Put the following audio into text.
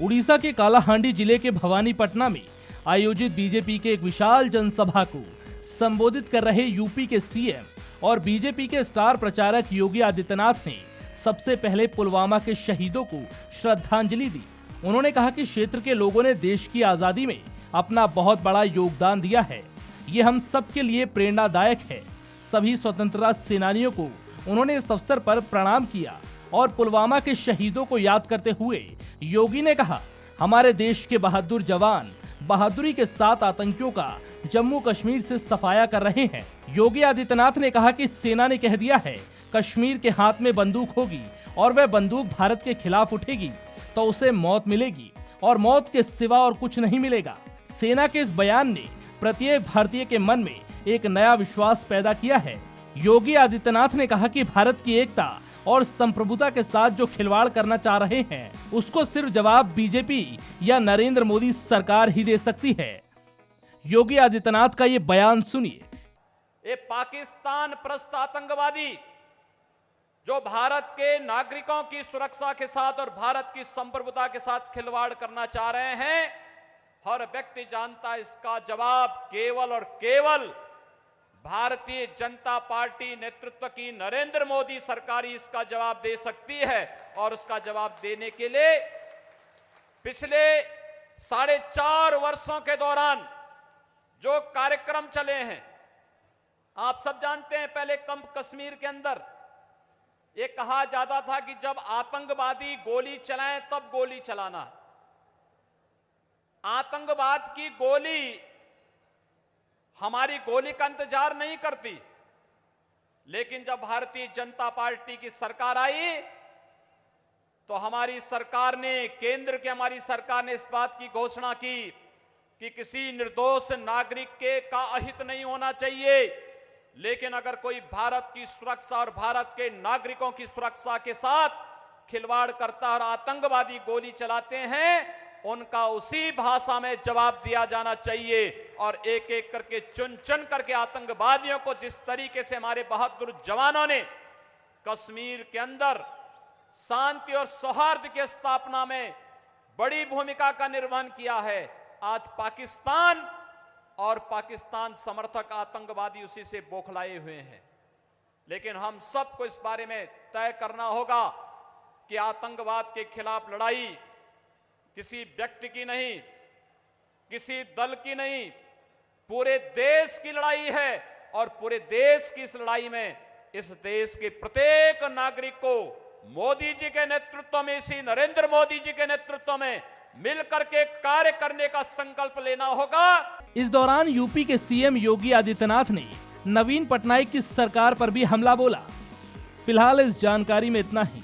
उड़ीसा के कालाहांडी जिले के भवानीपटना में आयोजित बीजेपी के एक विशाल जनसभा को संबोधित कर रहे यूपी के सीएम और बीजेपी के स्टार प्रचारक योगी आदित्यनाथ ने सबसे पहले पुलवामा के शहीदों को श्रद्धांजलि दी। उन्होंने कहा कि क्षेत्र के लोगों ने देश की आजादी में अपना बहुत बड़ा योगदान दिया है। ये हम सबके लिए प्रेरणादायक है। सभी स्वतंत्रता सेनानियों को उन्होंने इस अवसर पर प्रणाम किया और पुलवामा के शहीदों को याद करते हुए योगी ने कहा, हमारे देश के बहादुर जवान बहादुरी के साथ आतंकियों का जम्मू कश्मीर से सफाया कर रहे हैं। योगी आदित्यनाथ ने कहा कि सेना ने कह दिया है, कश्मीर के हाथ में बंदूक होगी और वह बंदूक भारत के खिलाफ उठेगी तो उसे मौत मिलेगी और मौत के सिवा और कुछ नहीं मिलेगा। सेना के इस बयान ने प्रत्येक भारतीय के मन में एक नया विश्वास पैदा किया है। योगी आदित्यनाथ ने कहा कि भारत की एकता और संप्रभुता के साथ जो खिलवाड़ करना चाह रहे हैं, उसको सिर्फ जवाब बीजेपी या नरेंद्र मोदी सरकार ही दे सकती है। योगी आदित्यनाथ का ये बयान सुनिए। ये पाकिस्तान प्रस्त आतंकवादी जो भारत के नागरिकों की सुरक्षा के साथ और भारत की संप्रभुता के साथ खिलवाड़ करना चाह रहे हैं, हर व्यक्ति जानता है इसका जवाब केवल और केवल भारतीय जनता पार्टी नेतृत्व की नरेंद्र मोदी सरकार ही इसका जवाब दे सकती है। और उसका जवाब देने के लिए पिछले 4.5 वर्षों के दौरान जो कार्यक्रम चले हैं, आप सब जानते हैं। पहले कैंप कश्मीर के अंदर ये कहा जाता था कि जब आतंकवादी गोली चलाएं तब गोली चलाना। आतंकवाद की गोली हमारी गोली का इंतजार नहीं करती। लेकिन जब भारतीय जनता पार्टी की सरकार आई तो हमारी सरकार ने, केंद्र की हमारी सरकार ने इस बात की घोषणा की कि किसी निर्दोष नागरिक के का अहित नहीं होना चाहिए। लेकिन अगर कोई भारत की सुरक्षा और भारत के नागरिकों की सुरक्षा के साथ खिलवाड़ करता और आतंकवादी गोली चलाते हैं, उनका उसी भाषा में जवाब दिया जाना चाहिए। और एक एक करके चुन चुन करके आतंकवादियों को जिस तरीके से हमारे बहादुर जवानों ने कश्मीर के अंदर शांति और सौहार्द की स्थापना में बड़ी भूमिका का निर्वहन किया है, आज पाकिस्तान और पाकिस्तान समर्थक आतंकवादी उसी से बौखलाए हुए हैं। लेकिन हम सबको इस बारे में तय करना होगा कि आतंकवाद के खिलाफ लड़ाई किसी व्यक्ति की नहीं, किसी दल की नहीं, पूरे देश की लड़ाई है। और पूरे देश की इस लड़ाई में इस देश के प्रत्येक नागरिक को मोदी जी के नेतृत्व में, इसी नरेंद्र मोदी जी के नेतृत्व में मिलकर के कार्य करने का संकल्प लेना होगा। इस दौरान यूपी के सीएम योगी आदित्यनाथ ने नवीन पटनायक की सरकार पर भी हमला बोला। फिलहाल इस जानकारी में इतना ही।